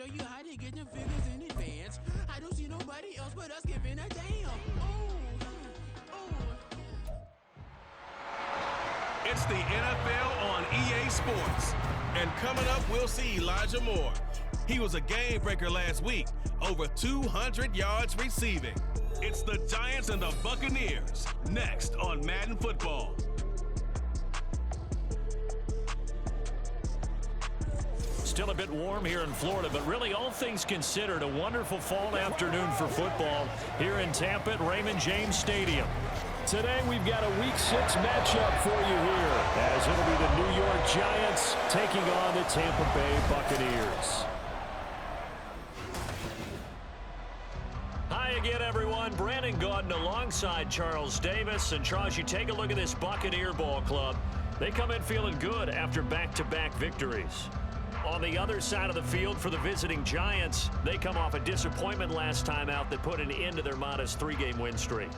show you how to get them figures in advance. I don't see nobody else but us giving a damn. It's the NFL on EA Sports. And coming up, we'll see Elijah Moore. He was a game breaker last week, over 200 yards receiving. It's the Giants and the Buccaneers, next on Madden Football. Still a bit warm here in Florida, but really all things considered, a wonderful fall afternoon for football here in Tampa at Raymond James Stadium. Today we've got a Week 6 matchup for you here, as it'll be the New York Giants taking on the Tampa Bay Buccaneers. Hi again, everyone. Brandon Gaudin alongside Charles Davis. And Charles, you take a look at this Buccaneer ball club. They come in feeling good after back-to-back victories. On the other side of the field for the visiting Giants, they come off a disappointment last time out that put an end to their modest 3-game win streak.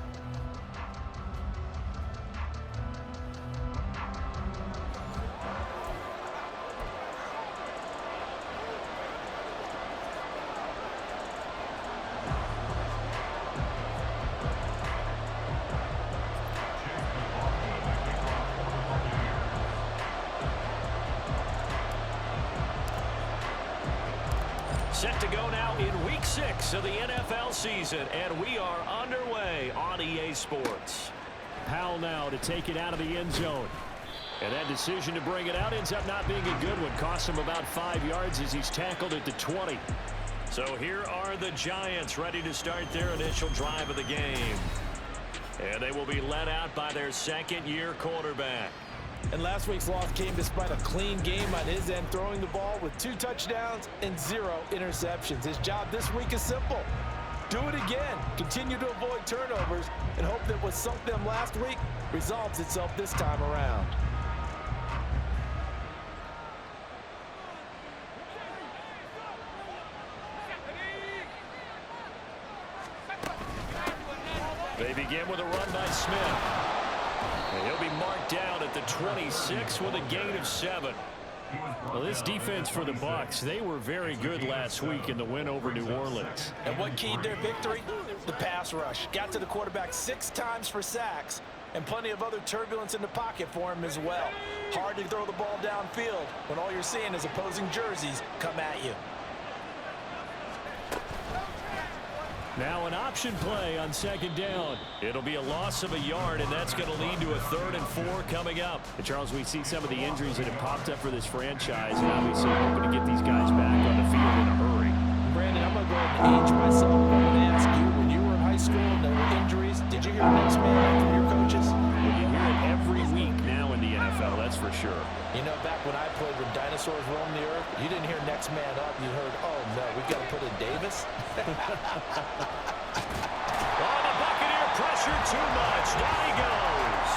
Set to go now in Week 6 of the NFL season, and we are underway on EA Sports. Powell now to take it out of the end zone. And that decision to bring it out ends up not being a good one. Costs him about 5 yards as he's tackled at the 20. So here are the Giants ready to start their initial drive of the game. And they will be led out by their second-year quarterback. And last week's loss came despite a clean game on his end, throwing the ball with 2 touchdowns and 0 interceptions. His job this week is simple. Do it again. Continue to avoid turnovers and hope that what sunk them last week resolves itself this time around. They begin with a run by Smith. And he'll be marked down at the 26 with a gain of 7. Well, this defense for the Bucs, they were very good last week in the win over New Orleans. And what keyed their victory? The pass rush. Got to the quarterback 6 times for sacks, and plenty of other turbulence in the pocket for him as well. Hard to throw the ball downfield when all you're seeing is opposing jerseys come at you. Now an option play on second down. It'll be a loss of a yard, and that's going to lead to a 3rd and 4 coming up. And Charles, we see some of the injuries that have popped up for this franchise, and obviously hoping to get these guys back on the field in a hurry. Brandon, I'm going to go ahead and age myself. I'm going to ask you, when you were in high school and there were injuries, did you hear next man up from your coaches? Well, you hear it every week now in the NFL, that's for sure. You know, back when I played when dinosaurs roamed the earth, you didn't hear next man up. You heard, oh, no, we got to put in Davis. Oh, the Buccaneer pressure too much. Down he goes.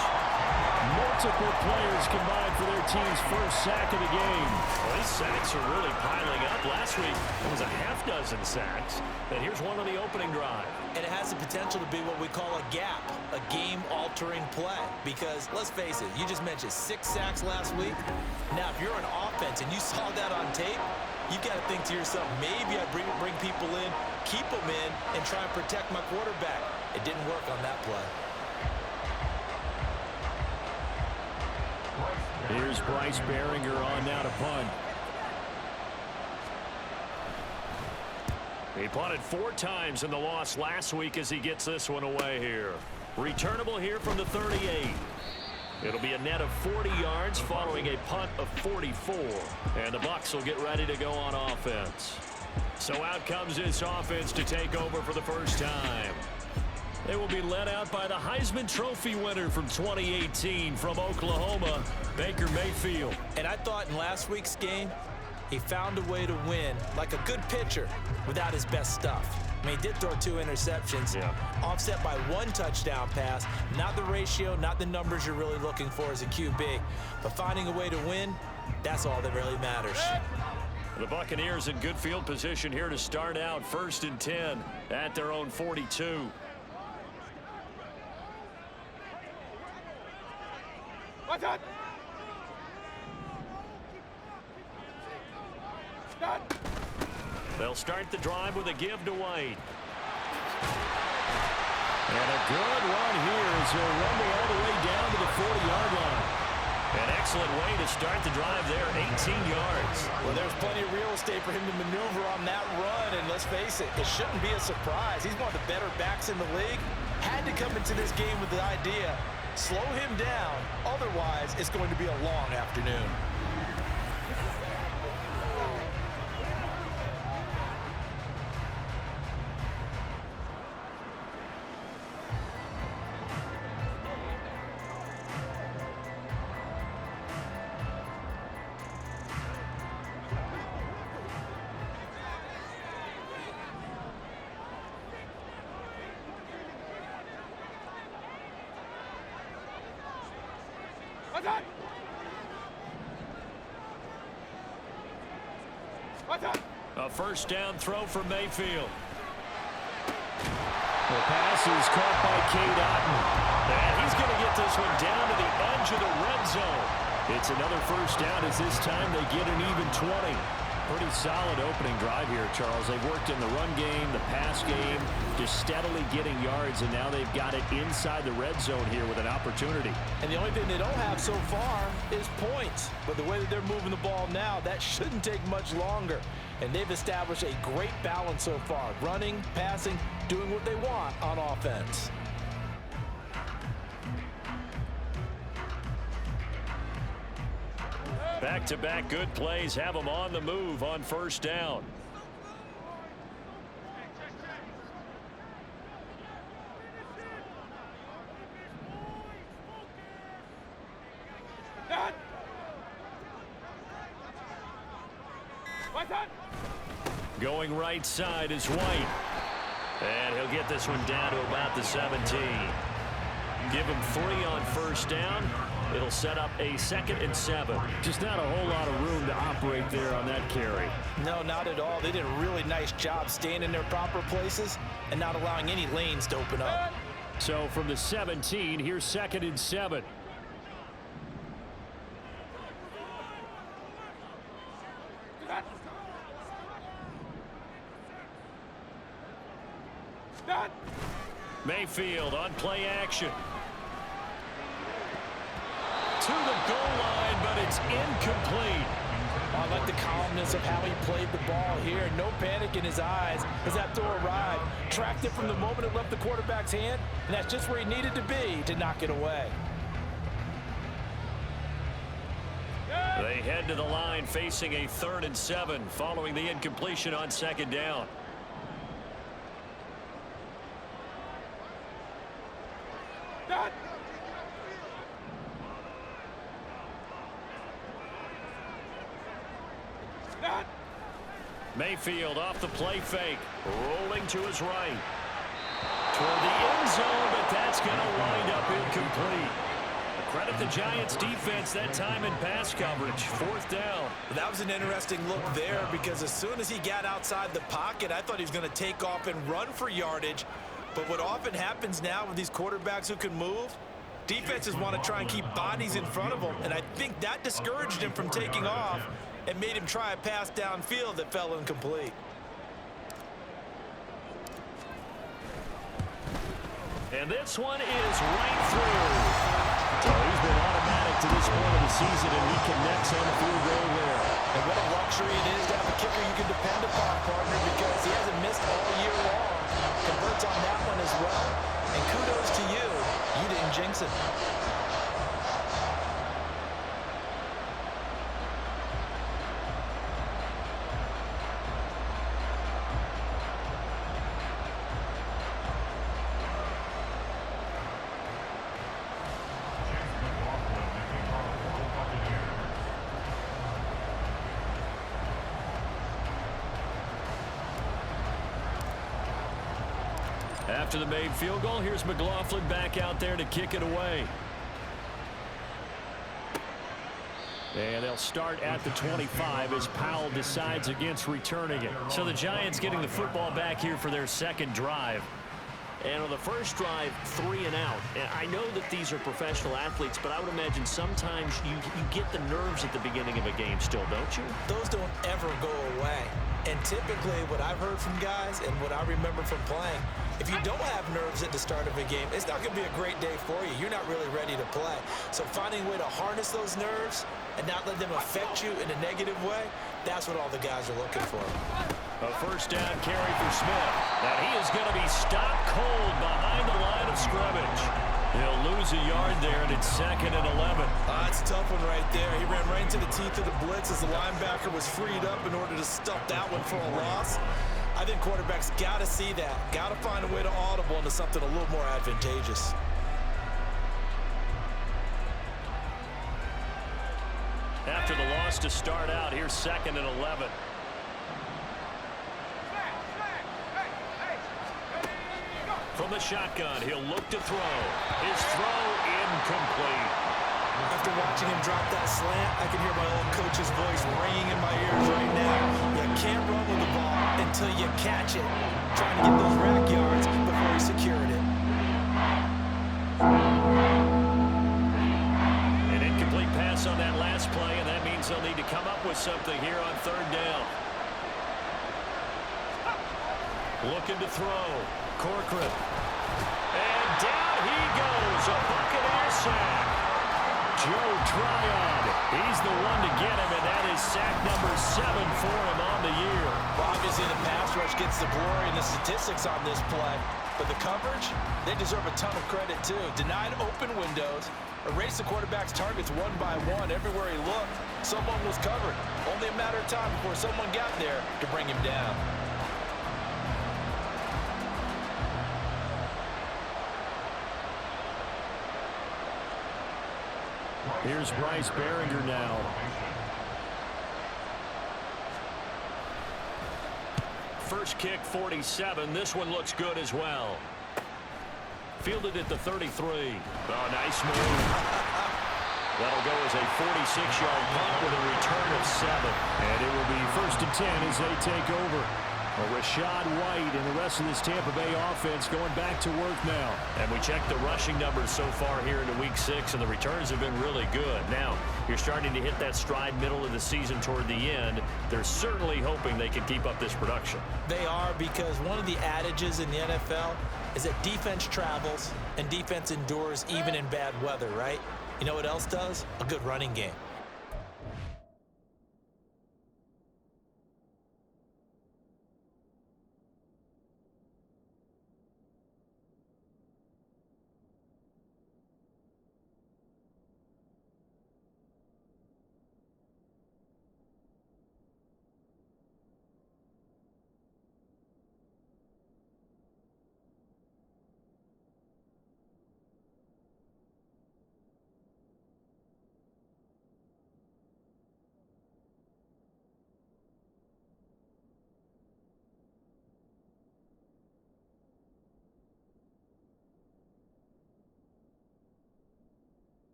Multiple players combined for their team's first sack of the game. Well, these sacks are really piling up. Last week, it was a half-dozen sacks. And here's one on the opening drive. And it has the potential to be what we call a gap, a game-altering play. Because, let's face it, you just mentioned 6 sacks last week. Now, if you're an offense and you saw that on tape, you've got to think to yourself, maybe I bring people in, keep them in, and try and protect my quarterback. It didn't work on that play. Here's Bryce Behringer on now to punt. He punted 4 times in the loss last week as he gets this one away here. Returnable here from the 38. It'll be a net of 40 yards following a punt of 44. And the Bucs will get ready to go on offense. So out comes this offense to take over for the first time. They will be led out by the Heisman Trophy winner from 2018 from Oklahoma, Baker Mayfield. And I thought in last week's game, he found a way to win like a good pitcher without his best stuff. I mean, he did throw 2 interceptions, offset by 1 touchdown pass. Not the ratio, not the numbers you're really looking for as a QB. But finding a way to win, that's all that really matters. The Buccaneers in good field position here to start out 1st and 10 at their own 42. What's that? They'll start the drive with a give to White. And a good run here as he'll rumble all the way down to the 40-yard line. An excellent way to start the drive there, 18 yards. Well, there's plenty of real estate for him to maneuver on that run, and let's face it, it shouldn't be a surprise. He's one of the better backs in the league. Had to come into this game with the idea, slow him down, otherwise it's going to be a long afternoon. A first down throw for Mayfield. The pass is caught by Cade Otton. And he's going to get this one down to the edge of the red zone. It's another first down as this time they get an even 20. Pretty solid opening drive here, Charles. They've worked in the run game, the pass game, just steadily getting yards, and now they've got it inside the red zone here with an opportunity. And the only thing they don't have so far is points. But the way that they're moving the ball now, that shouldn't take much longer. And they've established a great balance so far. Running, passing, doing what they want on offense. Back-to-back good plays have them on the move on first down. Going right side is White. And he'll get this one down to about the 17. Give him 3 on first down. It'll set up a 2nd and 7. Just not a whole lot of room to operate there on that carry. No, not at all. They did a really nice job staying in their proper places and not allowing any lanes to open up. So from the 17, here's 2nd and 7. Mayfield on play action. To the goal line, but it's incomplete. I like the calmness of how he played the ball here. No panic in his eyes as that throw arrived. Tracked it from the moment it left the quarterback's hand, and that's just where he needed to be to knock it away. They head to the line facing a 3rd and 7 following the incompletion on 2nd down. Mayfield off the play fake, rolling to his right. Toward the end zone, but that's going to wind up incomplete. Credit the Giants defense that time in pass coverage. 4th down. That was an interesting look there because as soon as he got outside the pocket, I thought he was going to take off and run for yardage. But what often happens now with these quarterbacks who can move, defenses want to try and keep bodies in front of them, and I think that discouraged him from taking off and made him try a pass downfield that fell incomplete. And this one is right through. So he's been automatic to this point of the season, and he connects on the field goal there. And what a luxury it is to have a kicker you can depend upon, partner, because he hasn't missed all year long. Converts on that one as well. And kudos to you. You didn't jinx it. After the made field goal, here's McLaughlin back out there to kick it away. And they'll start at the 25 as Powell decides against returning it. So the Giants getting the football back here for their 2nd drive. And on the first drive, 3 and out. And I know that these are professional athletes, but I would imagine sometimes you get the nerves at the beginning of a game still, don't you? Those don't ever go away. And typically what I've heard from guys and what I remember from playing, if you don't have nerves at the start of a game, it's not going to be a great day for you. You're not really ready to play. So finding a way to harness those nerves and not let them affect you in a negative way, that's what all the guys are looking for. A first down carry for Smith. And he is going to be stopped cold behind the line of scrimmage. He'll lose a yard there, and it's 2nd and 11. That's a tough one right there. He ran right into the teeth of the blitz as the linebacker was freed up in order to stuff that one for a loss. I think quarterbacks got to see that. Got to find a way to audible into something a little more advantageous. After the loss to start out, here's 2nd and 11. From the shotgun, he'll look to throw. His throw incomplete. After watching him drop that slant, I can hear my old coach's voice ringing in my ears right now. You can't run with the ball until you catch it. Trying to get those rack yards before he secured it. An incomplete pass on that last play, and that means they'll need to come up with something here on 3rd down. Looking to throw. Corcoran. And down he goes. A Buccaneer sack. Joe Tryon. He's the one to get him, and that is sack number 7 for him on the year. Well, obviously the pass rush gets the glory and the statistics on this play. But the coverage, they deserve a ton of credit too. Denied open windows. Erased the quarterback's targets one by one. Everywhere he looked, someone was covered. Only a matter of time before someone got there to bring him down. Here's Bryce Behringer now. First kick, 47. This one looks good as well. Fielded at the 33. Oh, nice move. That'll go as a 46-yard punt with a return of 7. And it will be 1st and 10 as they take over. Rashad White and the rest of this Tampa Bay offense going back to work now. And we checked the rushing numbers so far here into Week 6, and the returns have been really good. Now, you're starting to hit that stride middle of the season toward the end. They're certainly hoping they can keep up this production. They are, because one of the adages in the NFL is that defense travels and defense endures even in bad weather, right? You know what else does? A good running game.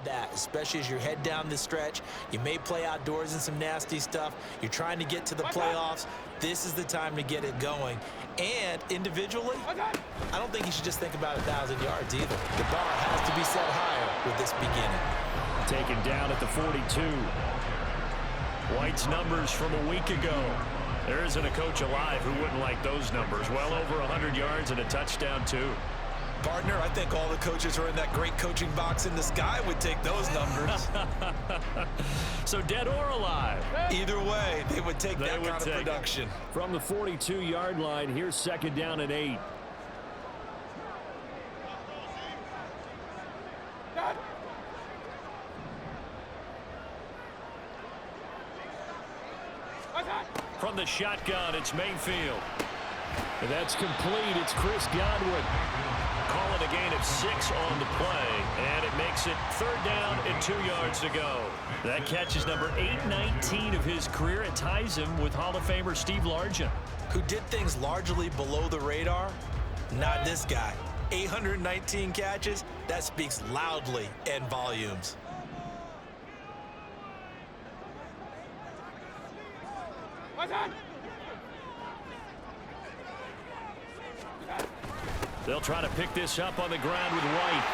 That, especially as you head down the stretch. You may play outdoors in some nasty stuff. You're trying to get to the playoffs. This is the time to get it going. And individually, I don't think you should just think about 1,000 yards either. The bar has to be set higher with this beginning. Taken down at the 42. White's numbers from a week ago. There isn't a coach alive who wouldn't like those numbers. Well over 100 yards and a touchdown, too. Partner, I think all the coaches who are in that great coaching box in the sky would take those numbers. So dead or alive? Either way, they would take that kind of production. From the 42-yard line, here's 2nd down and 8. From the shotgun, it's Mayfield. And that's complete. It's Chris Godwin. Calling a gain of 6 on the play, and it makes it 3rd down and 2 yards to go. That catch is number 819 of his career. It ties him with Hall of Famer Steve Largent, who did things largely below the radar. Not this guy. 819 catches. That speaks loudly in volumes. They'll try to pick this up on the ground with White.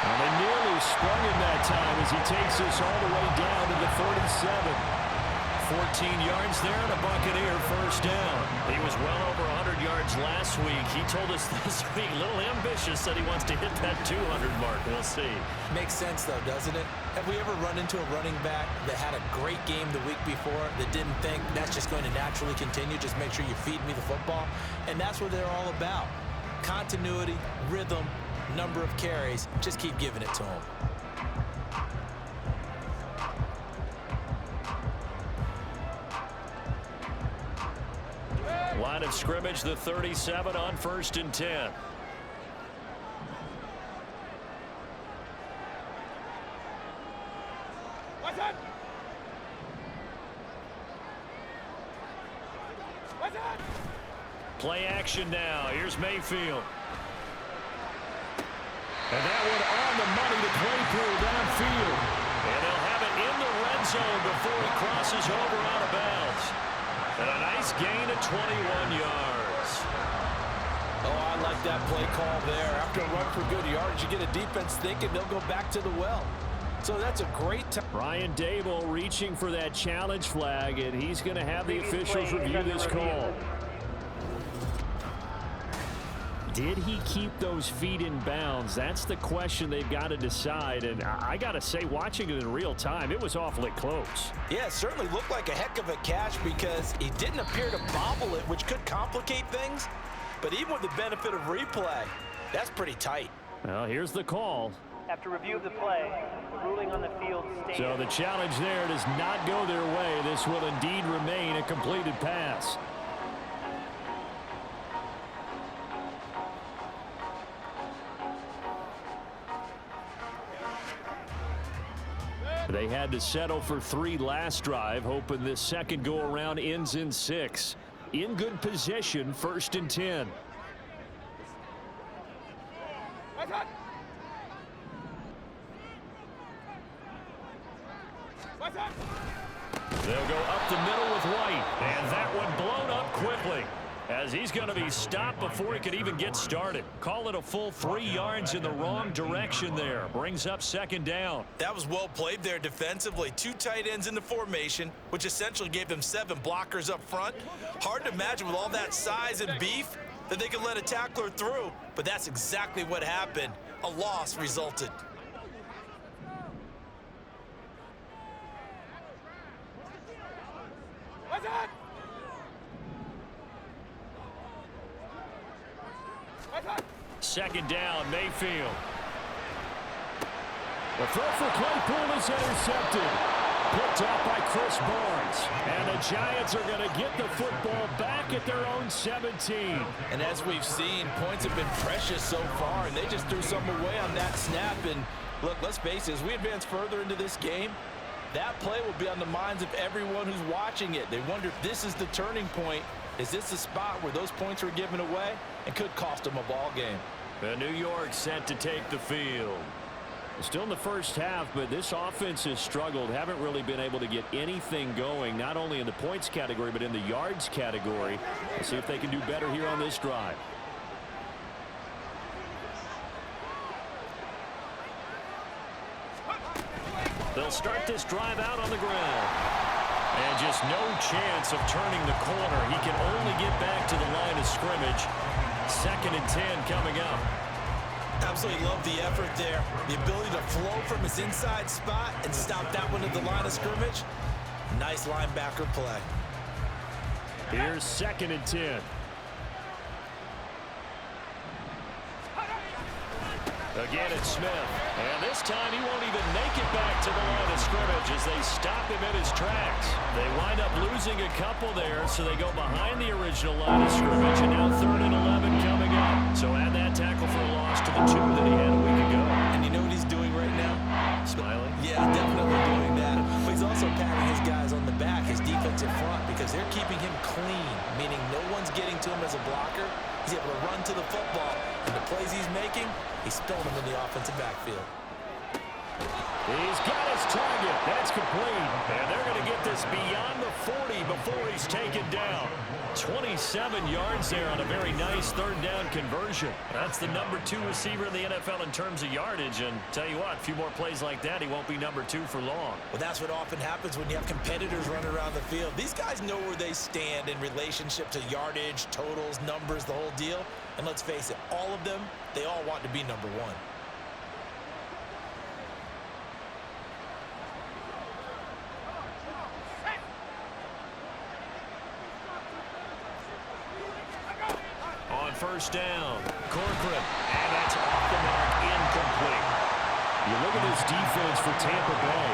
And they nearly sprung him that time as he takes this all the way down to the 47. 14 yards there and a Buccaneer first down. He was well over 100 yards last week. He told us this week, a little ambitious, that he wants to hit that 200 mark. We'll see. Makes sense, though, doesn't it? Have we ever run into a running back that had a great game the week before that didn't think that's just going to naturally continue? Just make sure you feed me the football. And that's what they're all about. Continuity, rhythm, number of carries. Just keep giving it to him. Line of scrimmage, the 37 on 1st and 10. Play action now. Here's Mayfield. And that one on the money to Claypool downfield. And they'll have it in the red zone before he crosses over out of bounds. And a nice gain of 21 yards. Oh, I like that play call there. After a run for good yards, you get a defense thinking they'll go back to the well. So that's a great time. Brian Dable reaching for that challenge flag, and he's going to have the officials review this call. Did he keep those feet in bounds? That's the question they've got to decide. And I got to say, watching it in real time, it was awfully close. Yeah, it certainly looked like a heck of a catch because he didn't appear to bobble it, which could complicate things. But even with the benefit of replay, that's pretty tight. Well, here's the call. After review of the play, ruling on the field stands. So the challenge there does not go their way. This will indeed remain a completed pass. They had to settle for 3 last drive, hoping this second go-around ends in 6. In good position, 1st and 10. They'll go up the middle with White, and that one blown up quickly, as he's going to be stopped before he could even get started. Call it a full 3 yards in the wrong direction there. Brings up 2nd down. That was well played there defensively. 2 tight ends in the formation, which essentially gave them 7 blockers up front. Hard to imagine with all that size and beef that they could let a tackler through, but that's exactly what happened. A loss resulted. Second down, Mayfield. The throw for Claypool is intercepted. Picked off by Chris Barnes. And the Giants are going to get the football back at their own 17. And as we've seen, points have been precious so far, and they just threw some away on that snap. And look, let's face it, as we advance further into this game, that play will be on the minds of everyone who's watching it. They wonder if this is the turning point. Is this the spot where those points were given away and could cost them a ball game? The New York set to take the field. Still in the first half, but this offense has struggled. Haven't really been able to get anything going, not only in the points category, but in the yards category. Let's see if they can do better here on this drive. They'll start this drive out on the ground. And just no chance of turning the corner. He can only get back to the line of scrimmage. 2nd and 10 coming up. Absolutely love the effort there. The ability to flow from his inside spot and stop that one at the line of scrimmage. Nice linebacker play. Here's 2nd and 10. Again, it's Smith. And this time he won't even make it back to the line of scrimmage as they stop him in his tracks. They wind up losing a couple there, so they go behind the original line of scrimmage, and now 3rd and 11 coming up. So add that tackle for a loss to the 2 that he had a week ago. And you know what he's doing right now? Smiling? Yeah, definitely doing that. But he's also patting his guys on the back, his defensive front, because they're keeping him clean, meaning no one's getting to him as a blocker. He's able to run to the football, and the plays he's making, he's spilling them in the offensive backfield. He's got his target. That's complete. And they're going to get this beyond the 40 before he's taken down. 27 yards there on a very nice 3rd down conversion. That's the number 2 receiver in the NFL in terms of yardage. And tell you what, a few more plays like that, he won't be number 2 for long. Well, that's what often happens when you have competitors running around the field. These guys know where they stand in relationship to yardage, totals, numbers, the whole deal. And let's face it, all of them, they all want to be number 1. First down, Corcoran, and that's off the mark, incomplete. You look at this defense for Tampa Bay.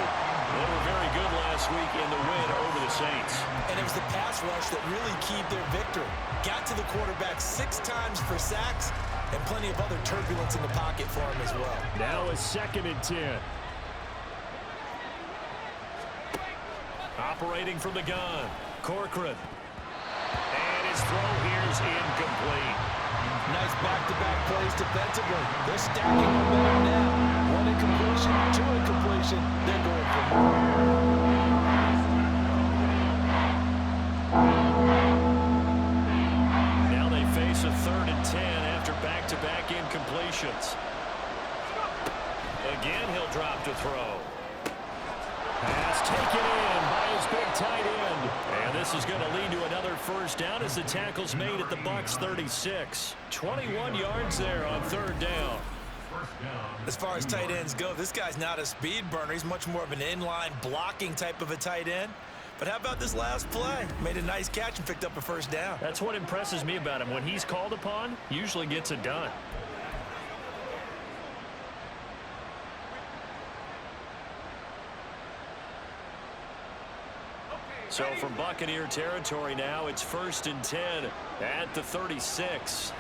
They were very good last week in the win over the Saints. And it was the pass rush that really keyed their victory. Got to the quarterback 6 times for sacks, and plenty of other turbulence in the pocket for him as well. Now a 2nd and 10. Operating from the gun, Corcoran. And his throw here's incomplete. Nice back-to-back plays defensively. They're stacking momentum now. 1 incompletion, 2 incompletion. They're going for more. Now they face a 3rd and 10 after back-to-back incompletions. Again, he'll drop to throw. Pass taken in by his big tight end. And this is going to lead to another 1st down as the tackle's made at the Bucs 36. 21 yards there on 3rd down. As far as tight ends go, this guy's not a speed burner. He's much more of an inline blocking type of a tight end. But how about this last play? Made a nice catch and picked up a 1st down. That's what impresses me about him. When he's called upon, usually gets it done. So from Buccaneer territory now, it's 1st and 10 at the 36.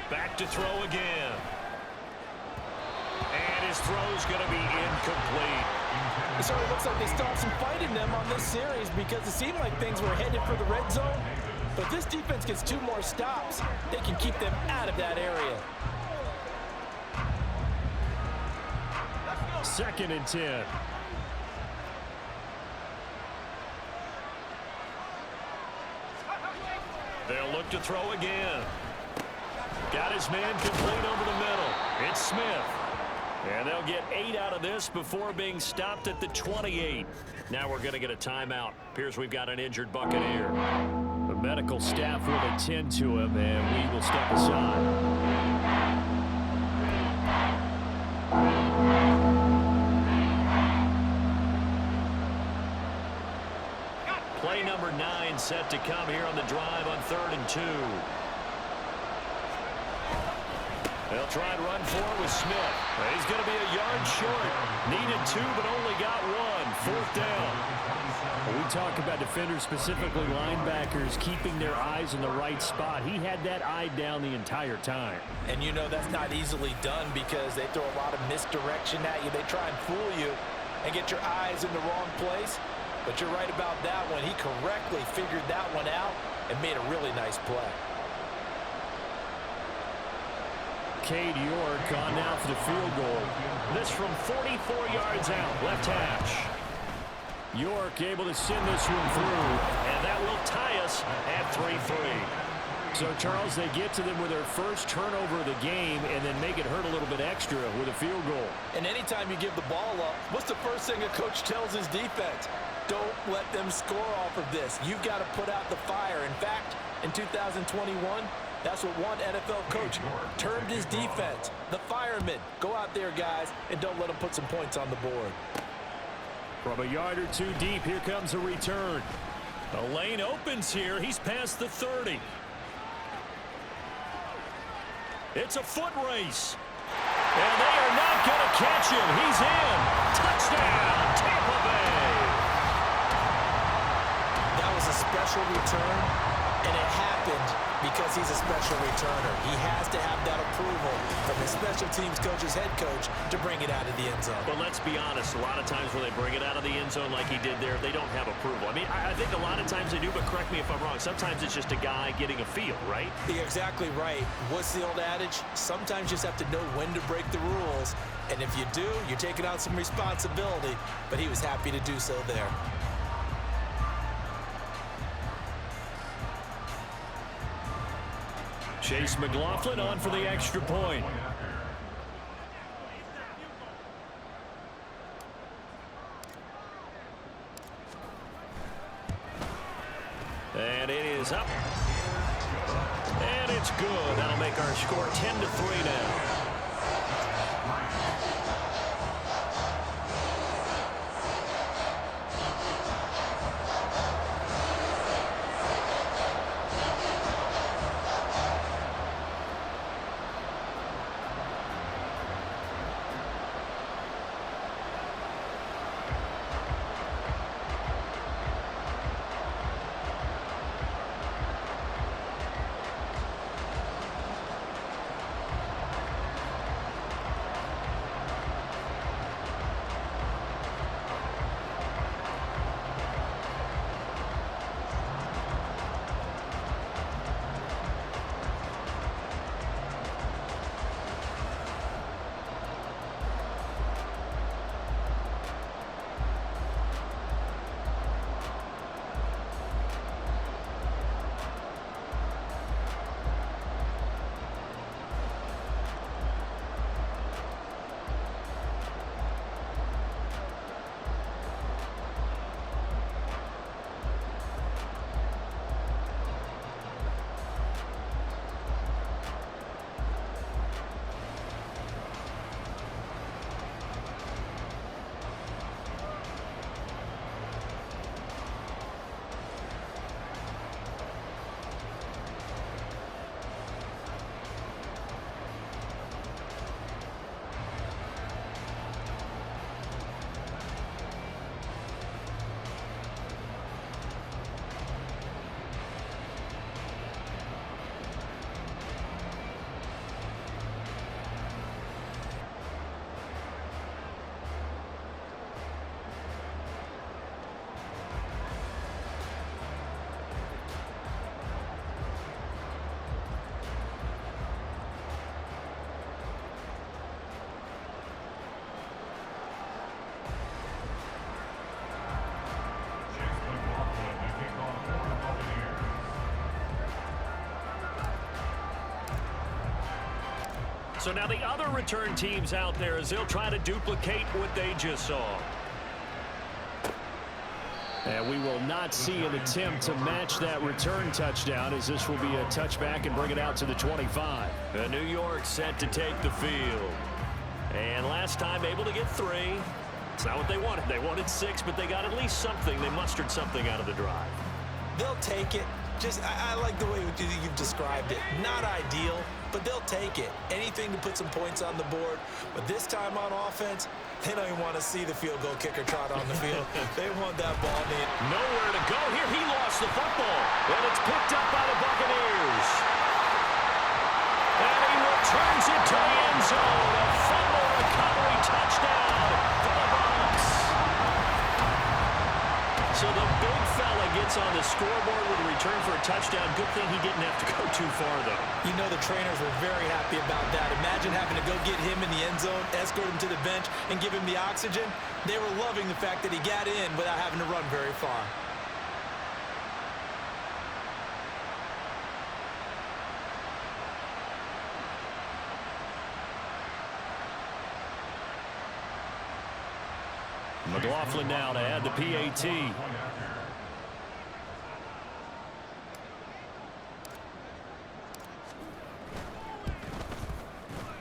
Back to throw again. And his throw's going to be incomplete. It certainly looks like they stopped some fight in them on this series because it seemed like things were headed for the red zone. But this defense gets 2 more stops. They can keep them out of that area. 2nd and 10. They'll look to throw again. Got his man complete over the middle. It's Smith. And they'll get 8 out of this before being stopped at the 28. Now we're going to get a timeout. Appears we've got an injured Buccaneer. The medical staff will attend to him, and we will step aside. Play number 9 set to come here on the drive on 3rd and 2. They'll try and run forward with Smith. He's going to be a yard short. Needed 2, but only got 1. 4th down. We talk about defenders, specifically linebackers, keeping their eyes in the right spot. He had that eye down the entire time. And you know that's not easily done because they throw a lot of misdirection at you. They try and fool you and get your eyes in the wrong place. But you're right about that one. He correctly figured that one out and made a really nice play. Cade York on now for the field goal. This from 44 yards out, left hash. York able to send this one through, and that will tie us at 3-3. So, Charles, they get to them with their first turnover of the game and then make it hurt a little bit extra with a field goal. And anytime you give the ball up, what's the first thing a coach tells his defense? Don't let them score off of this. You've got to put out the fire. In fact, in 2021, that's what one NFL coach termed his defense. The firemen. Go out there, guys, and don't let them put some points on the board. From a yard or 2 deep, here comes a return. The lane opens here. He's past the 30. It's a foot race. And they are not going to catch him. He's in. Touchdown, Tampa Bay. That was a special return, and it happened because he's a special returner. He has to have that approval from his special teams coach's head coach to bring it out of the end zone. But let's be honest, a lot of times when they bring it out of the end zone like he did there, they don't have approval. I mean, I think a lot of times they do, but correct me if I'm wrong. Sometimes it's just a guy getting a feel, right? You're exactly right. What's the old adage? Sometimes you just have to know when to break the rules. And if you do, you're taking on some responsibility. But he was happy to do so there. Chase McLaughlin on for the extra point. And it is up. And it's good. That'll make our score 10-3 now. So now the other return teams out there as they'll try to duplicate what they just saw. And we will not see an attempt to match that return touchdown, as this will be a touchback and bring it out to the 25. And New York set to take the field. And last time able to get 3. It's not what they wanted. They wanted 6, but they got at least something. They mustered something out of the drive. They'll take it. I like the way you've described it. Not ideal, but they'll take it. Anything to put some points on the board. But this time on offense, they don't even want to see the field goal kicker trot on the field. They want that ball neat. Nowhere to go here. He lost the football. And it's picked up by the Buccaneers. And he returns it to the end zone. A fumble recovery touchdown for the Bucs. So the big fella gets on the scoreboard with a return for a touchdown. Good thing he didn't have to go too far, though. You know the trainers were very happy about that. Imagine having to go get him in the end zone, escort him to the bench, and give him the oxygen. They were loving the fact that he got in without having to run very far. McLaughlin now to add the PAT.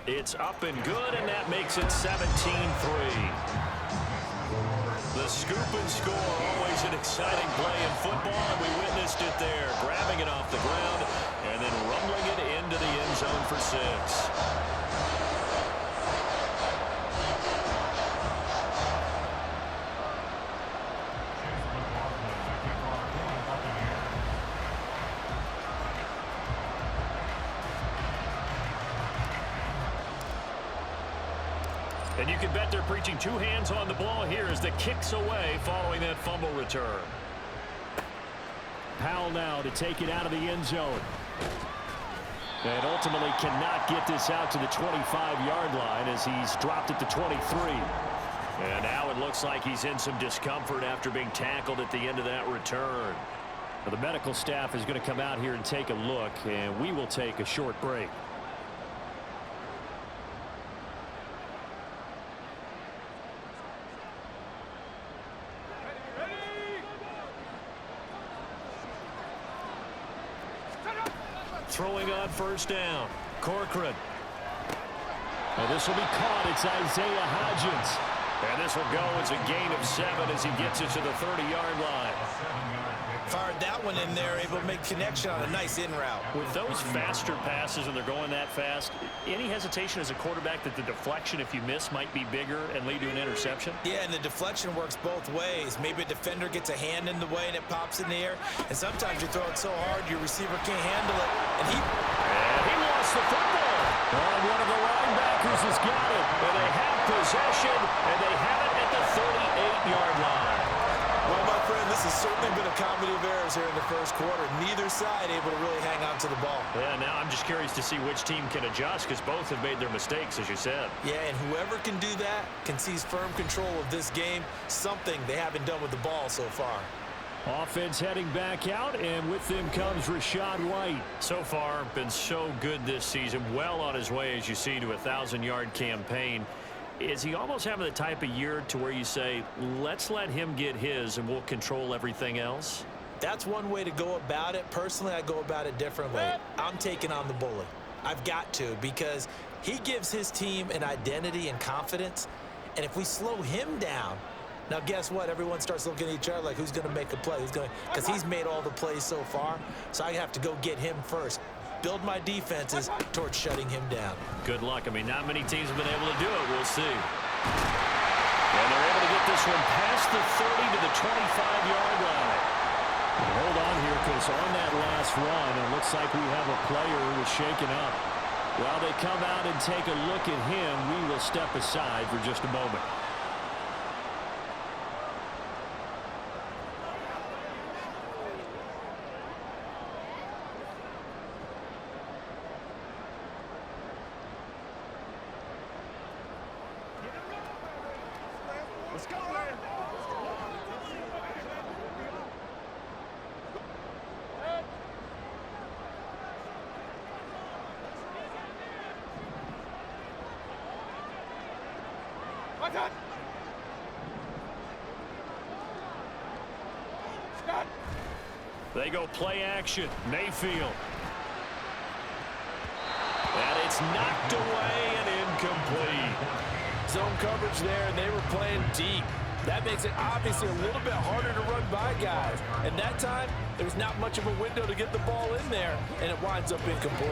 It's up and good, and that makes it 17-3. The scoop and score, always an exciting play in football, and we witnessed it there, grabbing it off the ground and then rumbling it into the end zone for 6. And you can bet they're preaching two hands on the ball here as the kick's away following that fumble return. Powell now to take it out of the end zone. And ultimately cannot get this out to the 25-yard line as he's dropped it to 23. And now it looks like he's in some discomfort after being tackled at the end of that return. Well, the medical staff is going to come out here and take a look, and we will take a short break. Throwing on first down. Corcoran. Well, this will be caught. It's Isaiah Hodgins. And this will go as a gain of 7 as he gets it to the 30-yard line. Fired that one in there, able to make connection on a nice in route. With those faster passes and they're going that fast, any hesitation as a quarterback that the deflection, if you miss, might be bigger and lead to an interception? Yeah, and the deflection works both ways. Maybe a defender gets a hand in the way and it pops in the air. And sometimes you throw it so hard your receiver can't handle it. And he lost the football. And one of the linebackers has got it. And they have possession, and they have it at the 38-yard line. Well, my friend, this has certainly been a comedy of errors here in the first quarter. Neither side able to really hang on to the ball. Yeah, now I'm just curious to see which team can adjust because both have made their mistakes, as you said. Yeah, and whoever can do that can seize firm control of this game, something they haven't done with the ball so far. Offense heading back out, and with them comes Rachaad White. So far, been so good this season. Well on his way, as you see, to a 1,000-yard campaign. Is he almost having the type of year to where you say, let's let him get his and we'll control everything else? That's one way to go about it. Personally, I go about it differently. I'm taking on the bully. I've got to, because he gives his team an identity and confidence. And if we slow him down, now guess what? Everyone starts looking at each other like, who's going to make a play? Who's going? Because he's made all the plays so far. So I have to go get him first. Build my defenses towards shutting him down. Good luck. I mean, not many teams have been able to do it. We'll see. And they're able to get this one past the 30 to the 25-yard line. Hold on here, because on that last run, it looks like we have a player who was shaken up. While they come out and take a look at him, we will step aside for just a moment. Let's go, man. They go play action. Mayfield. And it's knocked away and incomplete. Zone coverage there, and they were playing deep. That makes it obviously a little bit harder to run by guys. And that time, there was not much of a window to get the ball in there, and it winds up incomplete.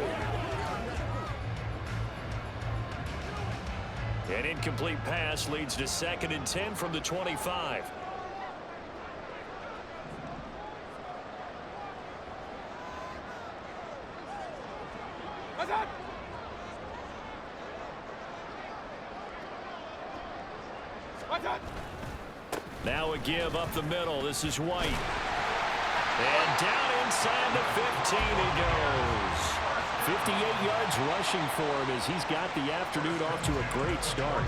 An incomplete pass leads to 2nd and 10 from the 25. Now a give up the middle. This is White. And down inside the 15 he goes. 58 yards rushing for him as he's got the afternoon off to a great start.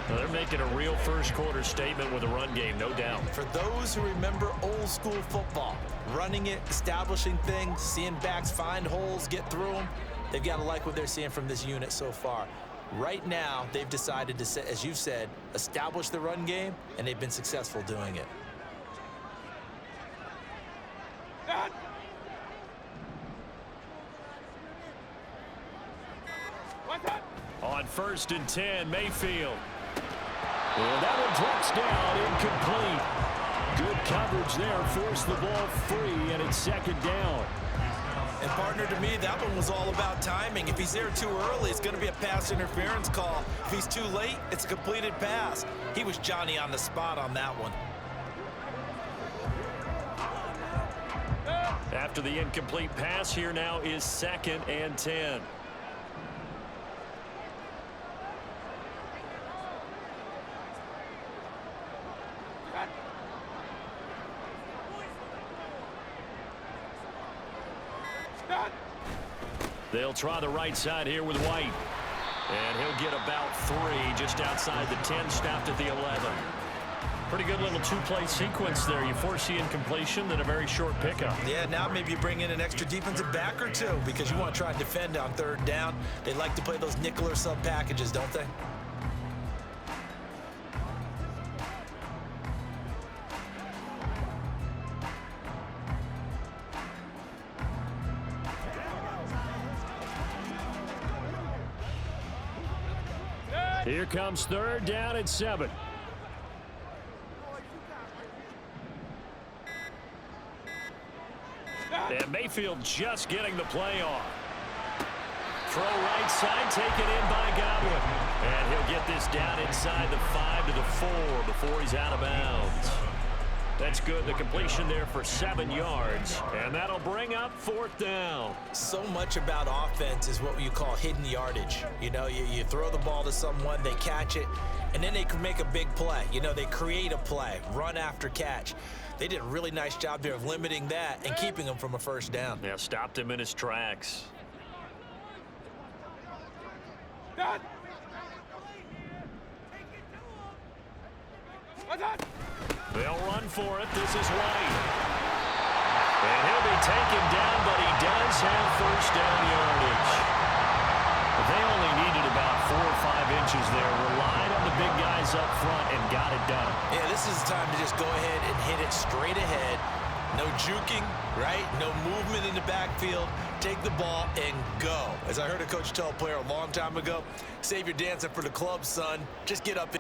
Well, they're making a real first quarter statement with a run game, no doubt. For those who remember old school football, running it, establishing things, seeing backs find holes, get through them, they've got to like what they're seeing from this unit so far. Right now, they've decided to, as you said, establish the run game, and they've been successful doing it. On 1st and 10, Mayfield. And that one drops down, incomplete. Good coverage there, forced the ball free, and it's 2nd down. And partner, to me, that one was all about timing. If he's there too early, it's going to be a pass interference call. If he's too late, it's a completed pass. He was Johnny on the spot on that one. After the incomplete pass, here now is 2nd and 10. They'll try the right side here with White. And he'll get about 3 just outside the 10, stopped at the 11. Pretty good little two-play sequence there. You force the incompletion, then a very short pickup. Yeah, now maybe you bring in an extra defensive back or two because you want to try and defend on 3rd down. They like to play those nickel or sub packages, don't they? Here comes 3rd down and 7. And Mayfield just getting the play off. Throw right side, taken in by Godwin. And he'll get this down inside the 5 to the 4 before he's out of bounds. That's good. The completion there for 7 yards. And that'll bring up 4th down. So much about offense is what you call hidden yardage. You know, you throw the ball to someone, they catch it, and then they can make a big play. You know, they create a play, run after catch. They did a really nice job there of limiting that and keeping him from a 1st down. Yeah, stopped him in his tracks. They'll run for it. This is White. And he'll be taken down, but he does have 1st down yardage. They only needed about 4 or 5 inches there. Relied on the big guys up front and got it done. Yeah, this is the time to just go ahead and hit it straight ahead. No juking, right? No movement in the backfield. Take the ball and go. As I heard a coach tell a player a long time ago, save your dancing for the club, son. Just get up.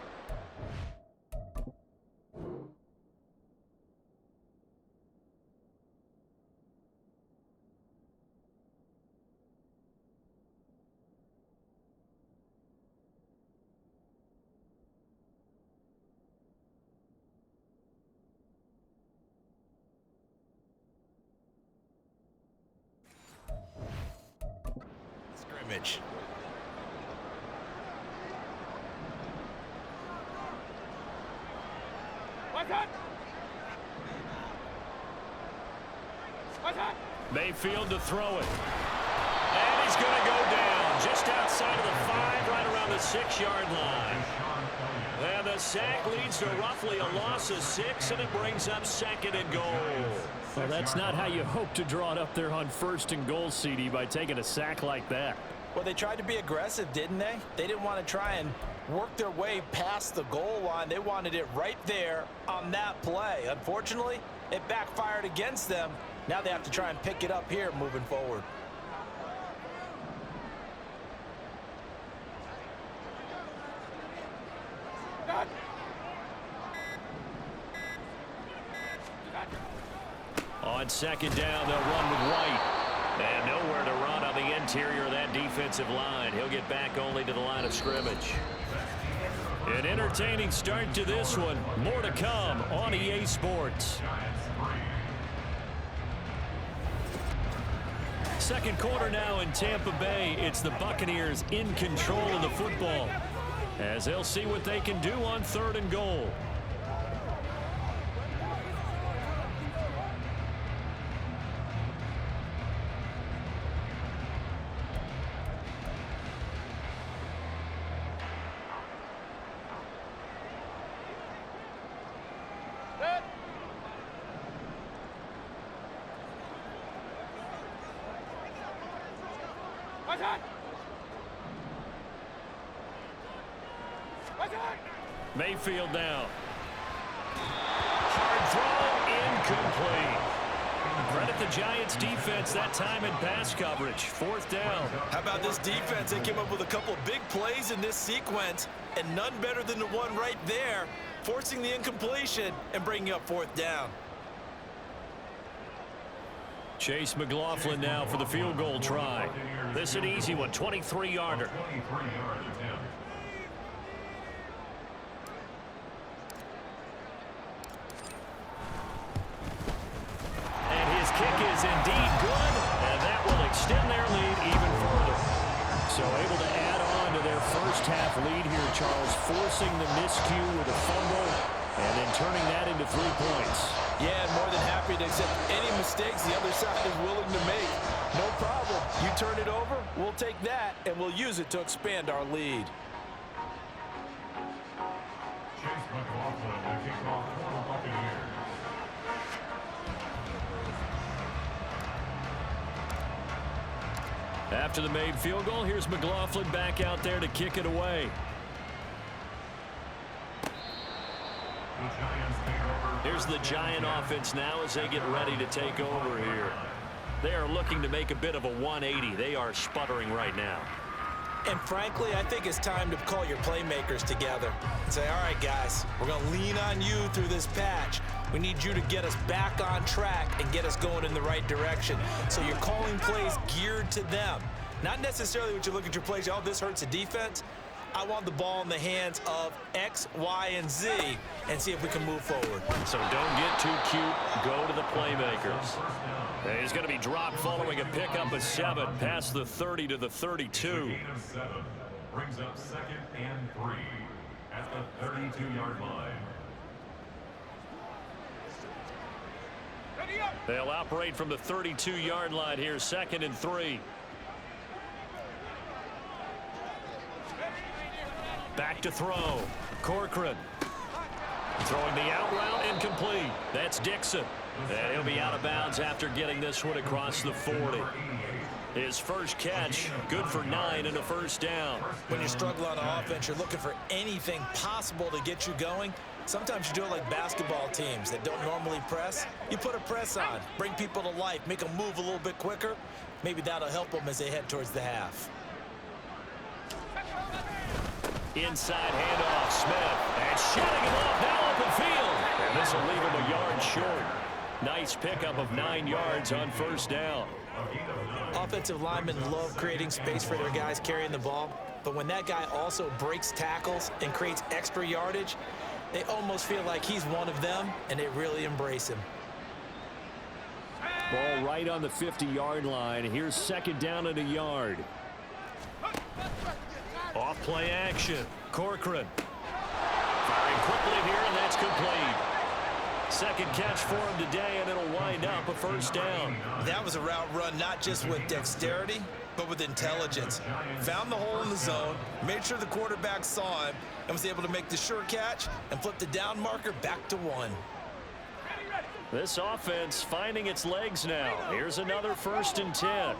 Scrimmage. Mayfield to throw it. And he's going to go down just outside of the 5, right around the 6-yard line. And the sack leads to roughly a loss of 6, and it brings up 2nd and goal. Well, that's not how you hope to draw it up there on 1st and goal, CD, by taking a sack like that. Well, they tried to be aggressive, didn't they? They didn't want to try and work their way past the goal line. They wanted it right there on that play. Unfortunately, it backfired against them. Now they have to try and pick it up here moving forward. On 2nd down, they'll run with White. And nowhere to run on the interior of that defensive line. He'll get back only to the line of scrimmage. An entertaining start to this one. More to come on EA Sports. 2nd quarter now in Tampa Bay. It's the Buccaneers in control of the football, as they'll see what they can do on 3rd and goal. Mayfield down. Hard throw, incomplete. Credit the Giants defense that time in pass coverage. 4th down. How about this defense? They came up with a couple of big plays in this sequence, and none better than the one right there, forcing the incompletion and bringing up 4th down. Chase McLaughlin now for the field goal try. This is an easy one, 23-yarder. Kick is indeed good, and that will extend their lead even further. So able to add on to their 1st half lead here, Charles, forcing the miscue with a fumble and then turning that into 3 points. Yeah, more than happy happy to accept any mistakes the other side is willing to make. No problem. You turn it over, we'll take that, and we'll use it to expand our lead. After the made field goal, here's McLaughlin back out there to kick it away. Here's the Giant offense now as they get ready to take over here. They are looking to make a bit of a 180. They are sputtering right now. And frankly, I think it's time to call your playmakers together and say, all right, guys, we're going to lean on you through this patch. We need you to get us back on track and get us going in the right direction. So you're calling plays geared to them. Not necessarily what you look at your plays, oh, this hurts the defense. I want the ball in the hands of X, Y, and Z and see if we can move forward. So don't get too cute. Go to the playmakers. And he's going to be dropped following a pickup of 7 past the 30 to the 32. Brings up 2nd and 3 at the 32-yard line. They'll operate from the 32-yard line here, 2nd and 3. Back to throw. Corcoran. Throwing the out route, incomplete. That's Dixon. And he'll be out of bounds after getting this one across the 40. His first catch, good for 9 and a first down. When you struggle on offense, you're looking for anything possible to get you going. Sometimes you do it like basketball teams that don't normally press. You put a press on, bring people to life, make them move a little bit quicker. Maybe that'll help them as they head towards the half. Inside handoff, Smith, and shooting him off now open field. And this will leave him a yard short. Nice pickup of 9 yards on first down. Offensive linemen love creating space for their guys carrying the ball, but when that guy also breaks tackles and creates extra yardage, they almost feel like he's one of them, and they really embrace him. Ball right on the 50-yard line. Here's 2nd down and a yard. Off play action. Corcoran. Firing quickly here, and that's complete. 2nd catch for him today, and it'll wind up a first down. That was a route run not just with dexterity, but with intelligence. Found the hole in the zone, made sure the quarterback saw him, and was able to make the sure catch and flip the down marker back to 1. This offense finding its legs now. Here's another 1st and 10.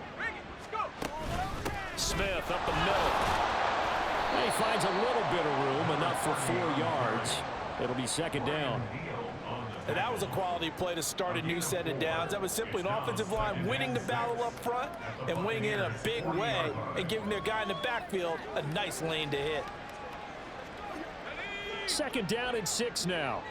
Smith up the middle. And he finds a little bit of room, enough for 4 yards. It'll be 2nd down. And that was a quality play to start a new set of downs. That was simply an offensive line winning the battle up front and winning in a big way and giving their guy in the backfield a nice lane to hit. 2nd down and 6 now.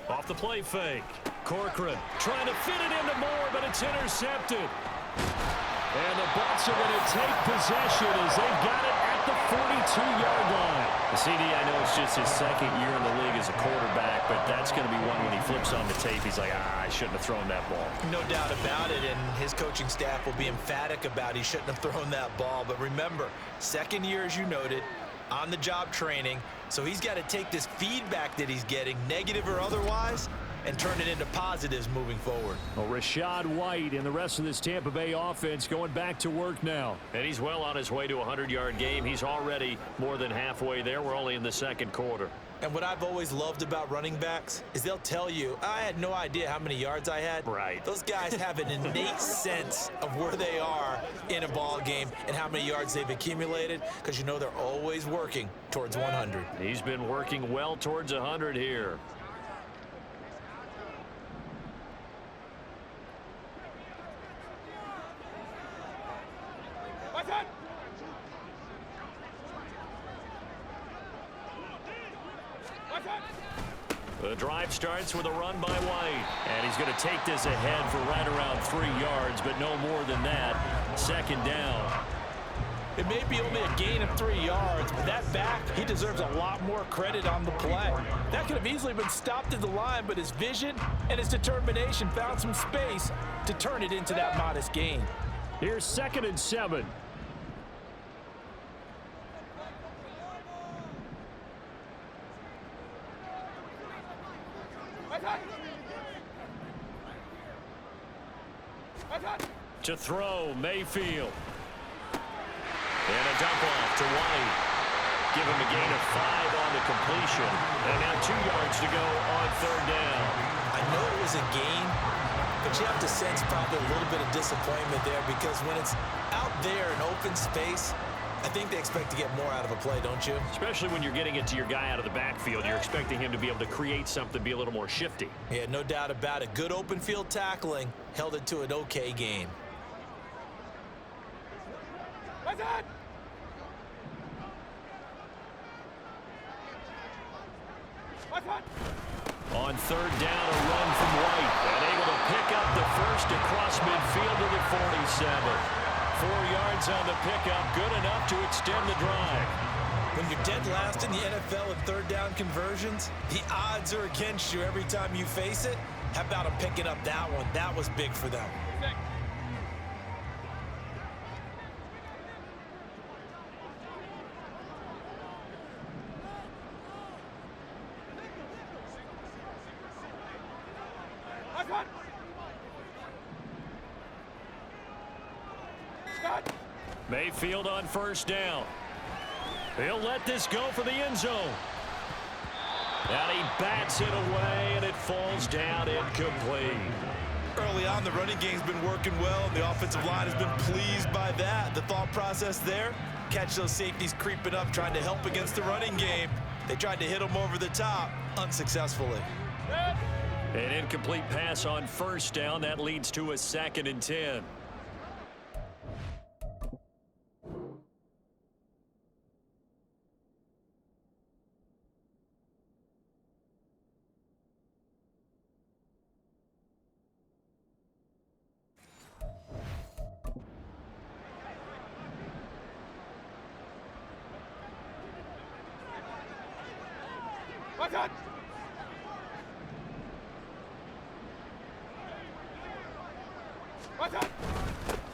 Off the play fake. Corcoran trying to fit it into Moore, but it's intercepted. And the Bucs are going to take possession as they've got it at the 42-yard line. The CD, I know it's just his 2nd year in the league as a quarterback, but that's going to be one when he flips on the tape. He's like, I shouldn't have thrown that ball. No doubt about it, and his coaching staff will be emphatic about he shouldn't have thrown that ball. But remember, 2nd year, as you noted, on-the-job training, so he's got to take this feedback that he's getting, negative or otherwise, and turn it into positives moving forward. Well, Rashad White and the rest of this Tampa Bay offense going back to work now. And he's well on his way to a 100-yard game. He's already more than halfway there. We're only in the 2nd quarter. And what I've always loved about running backs is they'll tell you, I had no idea how many yards I had. Right. Those guys have an innate sense of where they are in a ball game and how many yards they've accumulated, because you know they're always working towards 100. He's been working well towards 100 here. The drive starts with a run by White. And he's going to take this ahead for right around 3 yards, but no more than that. 2nd down. It may be only a gain of 3 yards, but that back, he deserves a lot more credit on the play. That could have easily been stopped at the line, but his vision and his determination found some space to turn it into that modest gain. Here's 2nd and 7. To throw, Mayfield. And a dump off to White. Give him a gain of 5 on the completion. And now 2 yards to go on third down. I know it was a gain, but you have to sense probably a little bit of disappointment there because when it's out there in open space, I think they expect to get more out of a play, don't you? Especially when you're getting it to your guy out of the backfield. You're expecting him to be able to create something, be a little more shifty. Yeah, no doubt about it. Good open field tackling held it to an okay gain. On third down, a run from White. And able to pick up the first across midfield to the 47. 4 yards on the pickup, good enough to extend the drive. When you're dead last in the NFL in third down conversions, the odds are against you every time you face it. How about them picking up that one? That was big for them. Mayfield on first down. He'll let this go for the end zone. And he bats it away, and it falls down incomplete. Early on, the running game's been working well, and the offensive line has been pleased by that. The thought process there, catch those safeties creeping up, trying to help against the running game. They tried to hit them over the top, unsuccessfully. An incomplete pass on first down. That leads to a 2nd and 10.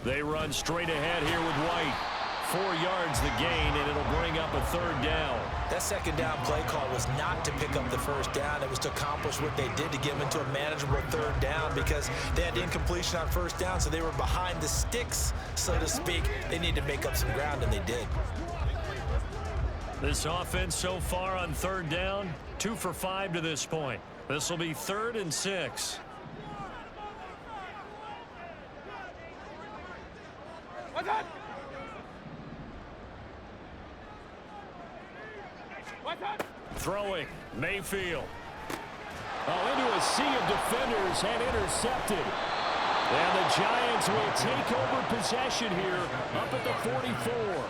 They run straight ahead here with White. 4 yards the gain, and it'll bring up a third down. That second down play call was not to pick up the first down. It was to accomplish what they did to get them into a manageable third down because they had incompletion on first down, so they were behind the sticks, so to speak. They needed to make up some ground, and they did. This offense so far on third down, 2 for 5 to this point. This will be 3rd and 6. Throwing, Mayfield. Into a sea of defenders and intercepted. And the Giants will take over possession here up at the 44.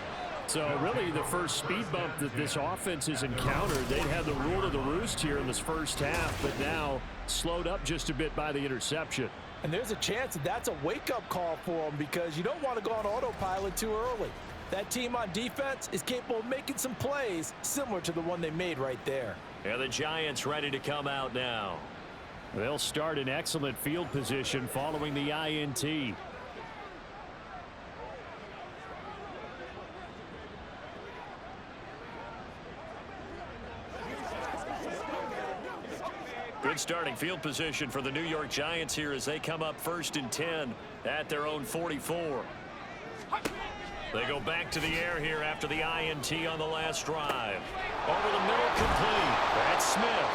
So really the first speed bump that this offense has encountered. They'd had the rule of the roost here in this first half, but now slowed up just a bit by the interception. And there's a chance that that's a wake-up call for them because you don't want to go on autopilot too early. That team on defense is capable of making some plays similar to the one they made right there. And the Giants ready to come out now. They'll start in excellent field position following the INT. Good starting field position for the New York Giants here as they come up 1st and 10 at their own 44. They go back to the air here after the INT on the last drive. Over the middle, complete. That's Smith.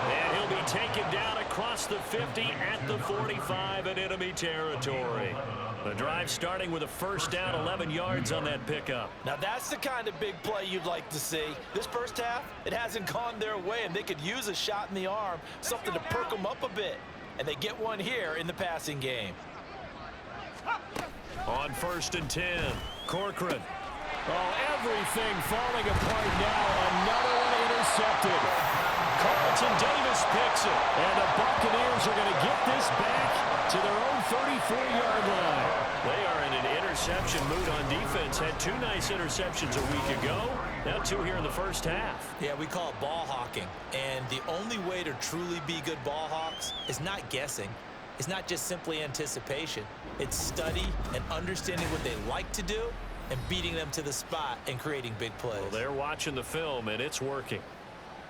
And he'll be taken down across the 50 at the 45 in enemy territory. The drive starting with a first down, 11 yards on that pickup. Now that's the kind of big play you'd like to see. This first half, it hasn't gone their way, and they could use a shot in the arm, something to perk them up a bit. And they get one here in the passing game. On 1st and 10, Corcoran. Oh, everything falling apart now. Another one intercepted. Carlton Davis picks it. And the Buccaneers are going to get this back to their own 34-yard line. They are in an interception mood on defense. Had 2 nice interceptions a week ago. Now 2 here in the first half. Yeah, we call it ball hawking. And the only way to truly be good ball hawks is not guessing. It's not just simply anticipation. It's study and understanding what they like to do and beating them to the spot and creating big plays. Well, they're watching the film, and it's working.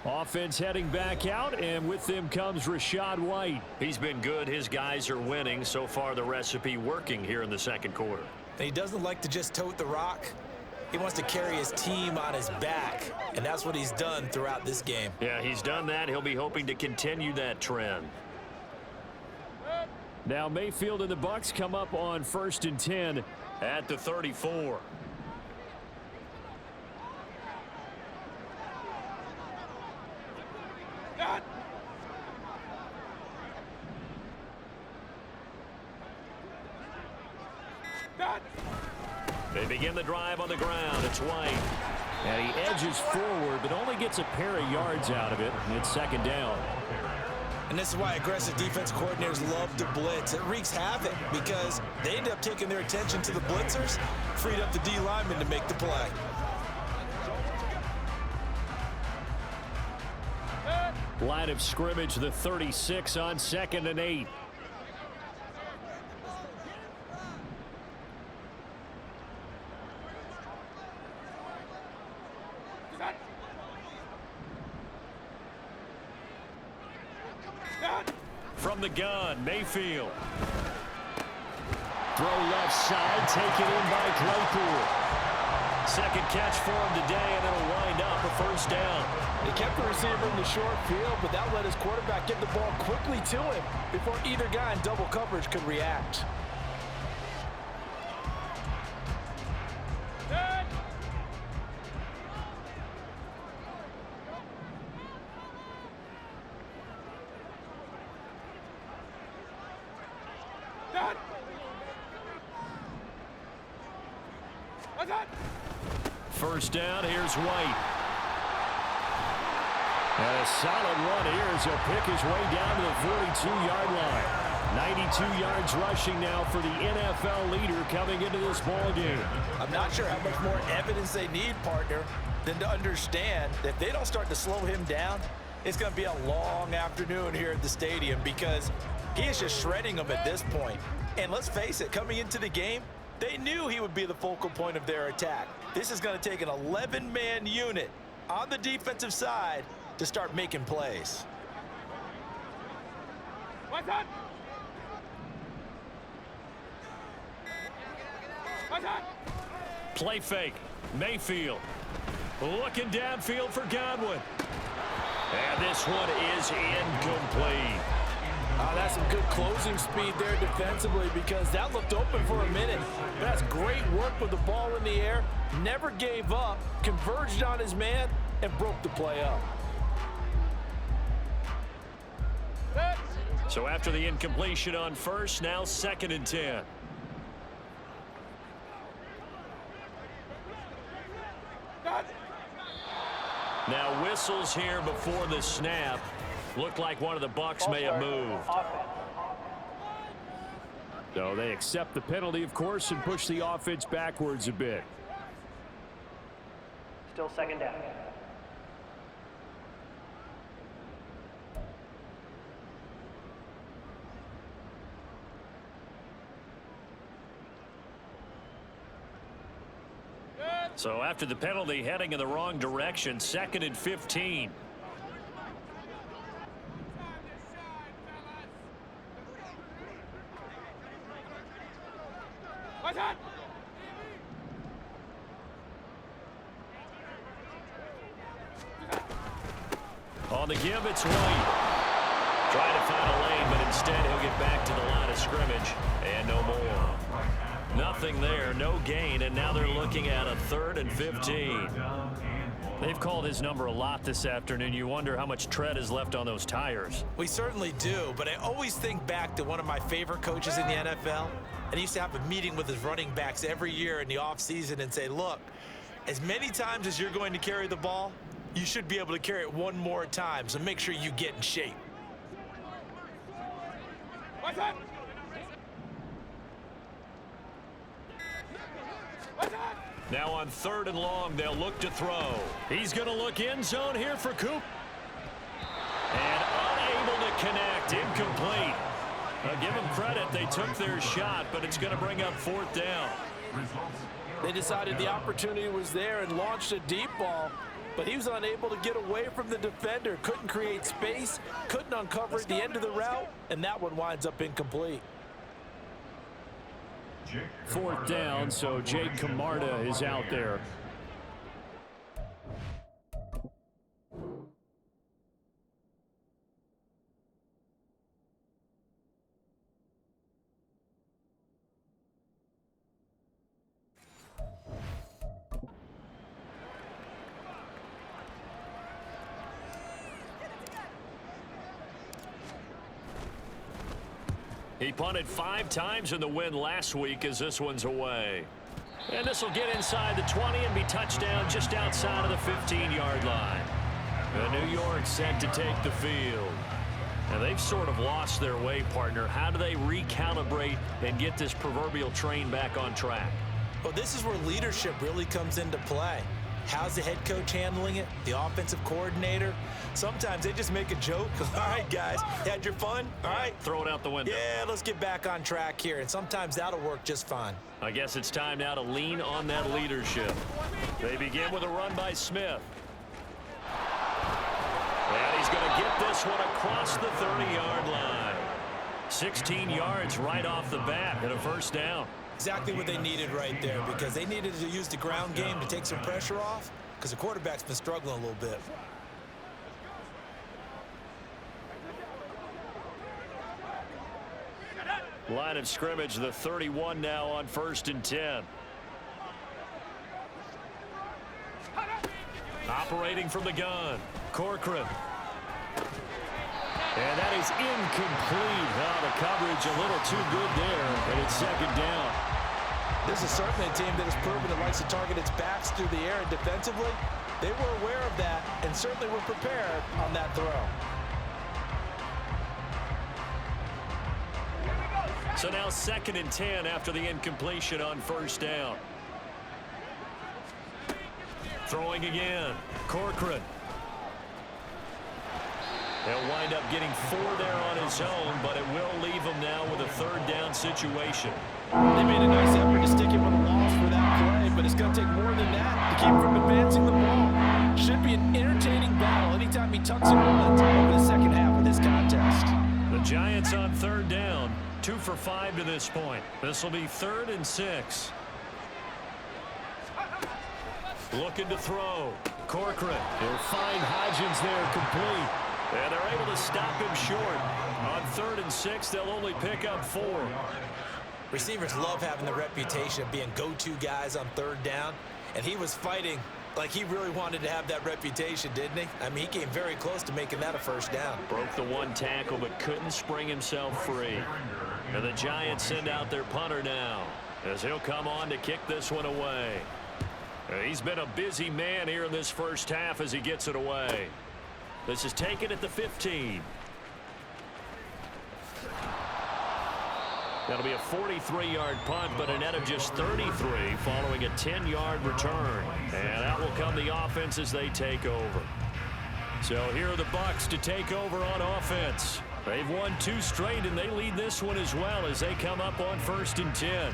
Offense heading back out, and with them comes Rachaad White. He's been good. His guys are winning. So far, the recipe working here in the second quarter. And he doesn't like to just tote the rock. He wants to carry his team on his back, and that's what he's done throughout this game. Yeah, he's done that. He'll be hoping to continue that trend. Now Mayfield and the Bucks come up on 1st and 10 at the 34. They begin the drive on the ground. It's White. And he edges forward, but only gets a pair of yards out of it. And it's 2nd down. And this is why aggressive defense coordinators love to blitz. It wreaks havoc because they end up taking their attention to the blitzers, freed up the D lineman to make the play. Line of scrimmage, the 36 on 2nd and 8. From the gun, Mayfield. Throw left side, taken in by Claypool. Second catch for him today, and it'll wind up a 1st down. He kept the receiver in the short field, but that let his quarterback get the ball quickly to him before either guy in double coverage could react. First down, here's White. And a solid run here as he'll pick his way down to the 42-yard line. 92 yards rushing now for the NFL leader coming into this ball game. I'm not sure how much more evidence they need, partner, than to understand that if they don't start to slow him down, it's going to be a long afternoon here at the stadium because he is just shredding them at this point. And let's face it, coming into the game, they knew he would be the focal point of their attack. This is going to take an 11-man unit on the defensive side to start making plays. What's up? What's up? Play fake. Mayfield looking downfield for Godwin. And this one is incomplete. That's some good closing speed there defensively because that looked open for a minute. That's great work with the ball in the air. Never gave up, converged on his man, and broke the play up. So after the incompletion on 1st, now 2nd and 10. Now whistles here before the snap. Looked like one of the Bucks may have moved. So they accept the penalty, of course, and push the offense backwards a bit. Still 2nd down. So after the penalty, heading in the wrong direction, 2nd and 15. On the give, it's White. Trying to find a lane, but instead he'll get back to the line of scrimmage. And no more. Nothing there, no gain, and now they're looking at a 3rd and 15. They've called his number a lot this afternoon. You wonder how much tread is left on those tires. We certainly do, but I always think back to one of my favorite coaches in the NFL, and he used to have a meeting with his running backs every year in the offseason and say, look, as many times as you're going to carry the ball, you should be able to carry it one more time, so make sure you get in shape. What's up? Now on 3rd and long, they'll look to throw. He's going to look end zone here for Coop. And unable to connect, incomplete. Give them credit, they took their shot, but it's going to bring up 4th down. They decided the opportunity was there and launched a deep ball. but he was unable to get away from the defender. Couldn't create space, couldn't uncover at the end of the route, and that one winds up incomplete. 4th down, so Jake Camarda is out there. He punted 5 times in the win last week as this one's away. And this will get inside the 20 and be touchdown just outside of the 15-yard line. New York set to take the field. Now they've sort of lost their way, partner. How do they recalibrate and get this proverbial train back on track? Well, this is where leadership really comes into play. How's the head coach handling it? The offensive coordinator? Sometimes they just make a joke. All right, guys, had your fun? All right. Throw it out the window. Yeah, let's get back on track here. And sometimes that'll work just fine. I guess it's time now to lean on that leadership. They begin with a run by Smith. And he's going to get this one across the 30-yard line. 16 yards right off the bat and a first down. Exactly what they needed right there, because they needed to use the ground game to take some pressure off, because the quarterback's been struggling a little bit. Line of scrimmage, the 31 now on 1st and 10. Operating from the gun, Corcoran. And that is incomplete. Oh, the coverage a little too good there, and it's 2nd down. This is certainly a team that has proven it likes to target its backs through the air, and defensively, they were aware of that and certainly were prepared on that throw. So now 2nd and 10 after the incompletion on 1st down. Throwing again, Corcoran. He'll wind up getting 4 there on his own, but it will leave him now with a 3rd down situation. They made a nice effort to stick him with a loss for that play, but it's going to take more than that to keep him from advancing the ball. Should be an entertaining battle anytime he tucks and runs over the second half of this contest. The Giants on 3rd down, 2 for 5 to this point. This will be 3rd and 6. Looking to throw. Corcoran. He'll find Hodgins there complete. And they're able to stop him short. On 3rd and 6, they'll only pick up 4. Receivers love having the reputation of being go-to guys on 3rd down, and he was fighting like he really wanted to have that reputation, didn't he? I mean, he came very close to making that a 1st down. Broke the 1 tackle, but couldn't spring himself free. And the Giants send out their punter now, as he'll come on to kick this one away. He's been a busy man here in this 1st half as he gets it away. This is taken at the 15. That'll be a 43-yard punt, but a net of just 33 following a 10-yard return. And out will come the offense as they take over. So here are the Bucs to take over on offense. They've won 2 straight, and they lead this one as well as they come up on 1st and 10.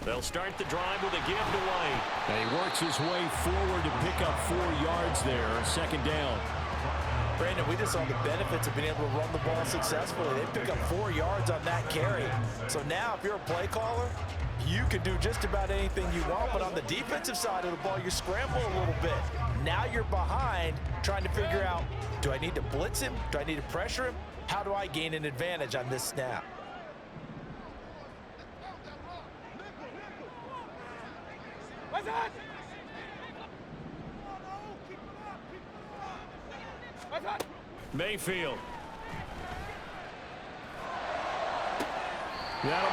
They'll start the drive with a give to White. And he works his way forward to pick up 4 yards there, 2nd down. Brandon, we just saw the benefits of being able to run the ball successfully. They pick up 4 yards on that carry. So now if you're a play caller, you can do just about anything you want, but on the defensive side of the ball, you scramble a little bit. Now you're behind trying to figure out, do I need to blitz him? Do I need to pressure him? How do I gain an advantage on this snap? Mayfield. That'll